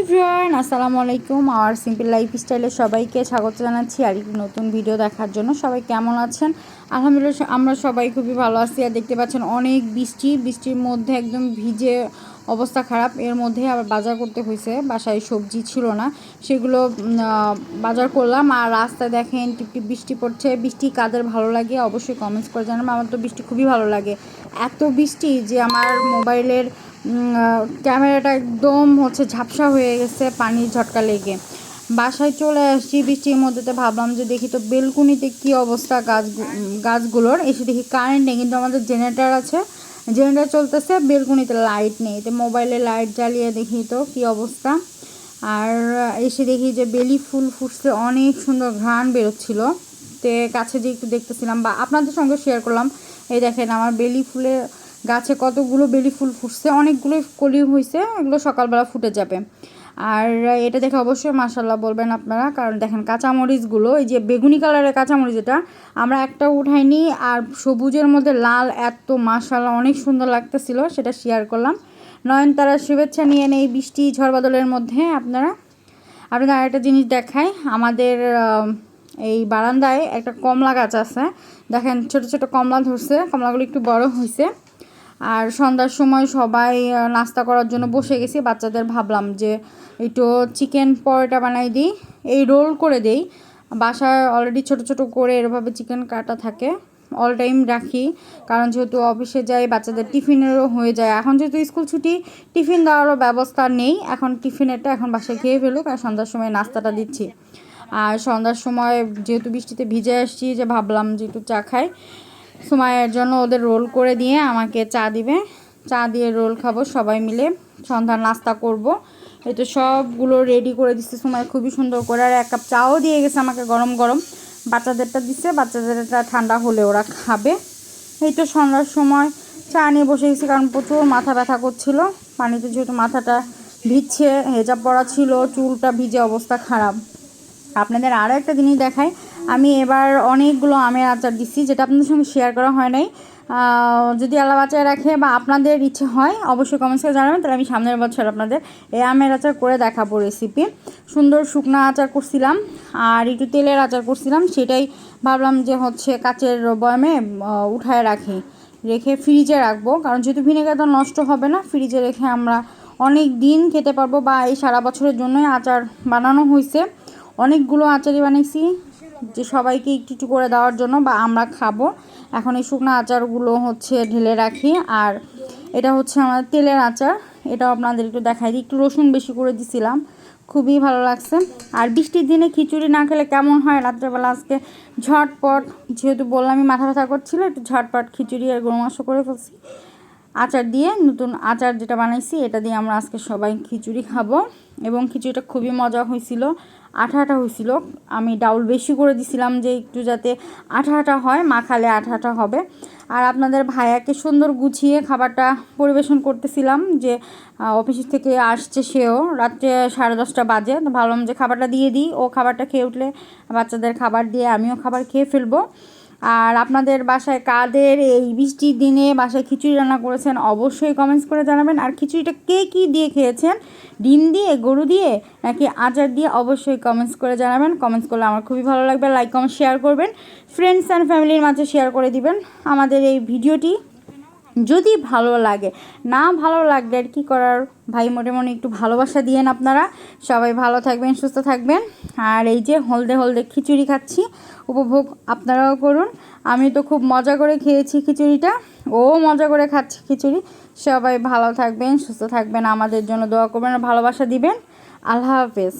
Everyone, আসসালামু আলাইকুম। আর simple লাইফস্টাইলে সবাইকে স্বাগত জানাচ্ছি আর একটি নতুন ভিডিও দেখার জন্য। সবাই কেমন আছেন? আলহামদুলিল্লাহ আমরা সবাই খুবই ভালো আছি। আর দেখতে পাচ্ছেন অনেক বৃষ্টির মধ্যে একদম ভিজে অবস্থা খারাপ। এর মধ্যে আবার বাজার করতে হয়েছে, বাসায় সবজি ছিল না, সেগুলো বাজার করলাম। আর রাস্তায় দেখেন টিপটিপ বৃষ্টি পড়ছে। বৃষ্টি কাদের ভালো লাগে অবশ্যই কমেন্টস করে জানাবেন। আমার তো বৃষ্টি খুবই ভালো লাগে। এত বৃষ্টি যে আমার মোবাইলের ক্যামেরাটা একদম ঝাপসা হয়ে গেছে পানির ঝটকা লেগে। বাসায় চলে আসছি বৃষ্টির মধ্যেতে, ভাবলাম যে দেখি তো বেলকুনিতে কী অবস্থা গাছগুলোর। এসে দেখি কারেন্ট নেই, কিন্তু আমাদের জেনারেটর আছে, জেনারেটর চলতেছে, বেলকুনিতে লাইট নেই। তো মোবাইলে লাইট জ্বালিয়ে দেখি তো কী অবস্থা। আর এসে দেখি যে বেলি ফুল ফুটছে, অনেক সুন্দর ঘ্রাণ বেরোচ্ছিল। তো কাছে যে একটু দেখতেছিলাম বা আপনাদের সঙ্গে শেয়ার করলাম। এই দেখেন আমার বেলি ফুলের গাছে কতগুলো বেলি ফুল ফুটছে, অনেকগুলো কলি হয়েছে, এগুলো সকালবেলা ফুটে যাবে। আর এটা দেখে অবশ্যই মাশাআল্লাহ বলবেন আপনারা, কারণ দেখেন কাঁচামরিচগুলো, এই যে বেগুনি কালারের কাঁচামরিচ, এটা আমরা একটা উঠাইনি, আর সবুজের মধ্যে লাল, এত মাশাআল্লাহ অনেক সুন্দর লাগতেছিল, সেটা শেয়ার করলাম। নয়নতারার শুভেচ্ছা নিয়ে নেই বৃষ্টি ঝড় বাদলের মধ্যে। আপনাদের আরেকটা জিনিস দেখাই, আমাদের এই বারান্দায় একটা কমলা গাছ আছে, দেখেন ছোট ছোট কমলা ধরছে, কমলাগুলো একটু বড় হয়েছে। আর সন্ধ্যার সময় সবাই নাস্তা করার জন্য বসে গেছি। বাচ্চাদের ভাবলাম যে একটু চিকেন পরোটা বানাই দিই, এই রোল করে দেই। বাসায় অলরেডি ছোট ছোট করে এরভাবে চিকেন কাটা থাকে, অল টাইম রাখি, কারণ যেহেতু অফিসে যাই, বাচ্চাদের টিফিনেরও হয়ে যায়। এখন যেহেতু স্কুল ছুটি, টিফিন দেওয়ারও ব্যবস্থা নেই, এখন টিফিনেরটা এখন বাসায় খেয়ে ফেলুক, আর সন্ধ্যার সময় নাস্তাটা দিচ্ছি। আর সন্ধ্যার সময় যেহেতু বৃষ্টিতে ভিজে আসছি, যে ভাবলাম যে একটু চা খাই। সময়ের জন্য ওদের রোল করে দিয়ে আমাকে চা দিবে, চা দিয়ে রোল খাবো সবাই মিলে, সন্ধ্যার নাস্তা করব। এই তো সবগুলো রেডি করে দিচ্ছে সময় খুবই সুন্দর করে। আর এক কাপ চাও দিয়ে গেছে আমাকে গরম গরম, বাচ্চাদেরটা দিচ্ছে, বাচ্চাদেরটা ঠান্ডা হলে ওরা খাবে। এই তো সন্ধ্যার সময় চা নিয়ে বসে গেছি, কারণ প্রচুর মাথা ব্যথা করছিল, পানিতে যেহেতু মাথাটা ভিজছে, হেজাব পরা ছিল, চুলটা ভিজে অবস্থা খারাপ। আপনাদের আরও একটা জিনিস দেখাই, আমি এবার অনেকগুলো আমের আচার দিচ্ছি, যেটা আপনাদের সঙ্গে শেয়ার করা হয় নাই। যদি আল্লাহ বাঁচায় রাখে বা আপনাদের ইচ্ছে হয় অবশ্যই কমেন্টস করে জানাবেন, তাহলে আমি সামনের বছর আপনাদের এই আমের আচার করে দেখাবো রেসিপি। সুন্দর শুকনো আচার করছিলাম, আর একটু তেলের আচার করছিলাম, সেটাই ভাবলাম যে কাচের বয়ামে উঠায় রেখে ফ্রিজে রাখবো, কারণ যেহেতু ভিনেগারটা নষ্ট হবে না, ফ্রিজে রেখে আমরা অনেক দিন খেতে পারবো, বা এই সারা বছরের জন্যই আচার বানানো হয়েছে। অনেকগুলো আচারই বানাইছি, যে সবাইকে একটু একটু করে দেওয়ার জন্য, বা আমরা খাবো। এখন এই শুকনো আচারগুলো ঢেলে রাখি। আর এটা আমাদের তেলের আচার, এটাও আপনাদের একটু দেখাই দিই। একটু রসুন বেশি করে দিছিলাম, খুবই ভালো লাগছে। আর বৃষ্টির দিনে খিচুড়ি না খেলে কেমন হয়, রাত্রেবেলা আজকে ঝটপট, যেহেতু বললামই মাথা ব্যথা করছিল, একটু ঝটপট খিচুড়ি আর গরু মাংস করে ফেলছি আচার দিয়ে। নতুন আচার যেটা বানাইছি, এটা দিয়ে আমরা আজকে সবাই খিচুড়ি খাবো। এবং খিচুড়িটা খুবই মজা হয়েছিল, আঠা আঠা হয়েছিল। আমি ডাউল বেশি করে দিছিলাম, যে একটু যাতে আঠা আঠা হয়, মাখালে আঠা আঠা হবে। আর আপনাদের ভাইয়াকে সুন্দর গুছিয়ে খাবারটা পরিবেশন করতেছিলাম, যে অফিস থেকে আসছে, সেও রাত্রে 10:30 বাজে। তো ভাবলাম যে খাবারটা দিয়ে দিই, ও খাবারটা খেয়ে উঠলে বাচ্চাদের খাবার দিয়ে আমিও খাবার খেয়ে ফেলবো। আর আপনাদের বাসায় কাদের এই বৃষ্টির দিনে বাসায় খিচুড়ি রান্না করেছেন অবশ্যই কমেন্টস করে জানাবেন। আর খিচুড়িটা কে কী দিয়ে খেয়েছেন, ডিম দিয়ে, গরু দিয়ে, নাকি আচার দিয়ে, অবশ্যই কমেন্টস করে জানাবেন। কমেন্টস করলে আমার খুবই ভালো লাগবে। লাইক কমেন্ট শেয়ার করবেন, ফ্রেন্ডস অ্যান্ড ফ্যামিলির মাঝে শেয়ার করে দিবেন আমাদের এই ভিডিওটি। যদি ভালো লাগে, না ভালো লাগলে আর কি করার, ভাই মনে একটু ভালোবাসা দিয়েন আপনারা। সবাই ভালো থাকবেন, সুস্থ থাকবেন। আর এই যে হলদে হলদে খিচুড়ি খাচ্ছি, উপভোগ আপনারাও করুন। আমি তো খুব মজা করে খেয়েছি খিচুড়িটা, ও মজা করে খাচ্ছে খিচুড়ি। সবাই ভালো থাকবেন, সুস্থ থাকবেন, আমাদের জন্য দোয়া করবেন আর ভালোবাসা দিবেন। আল্লাহ হাফেজ।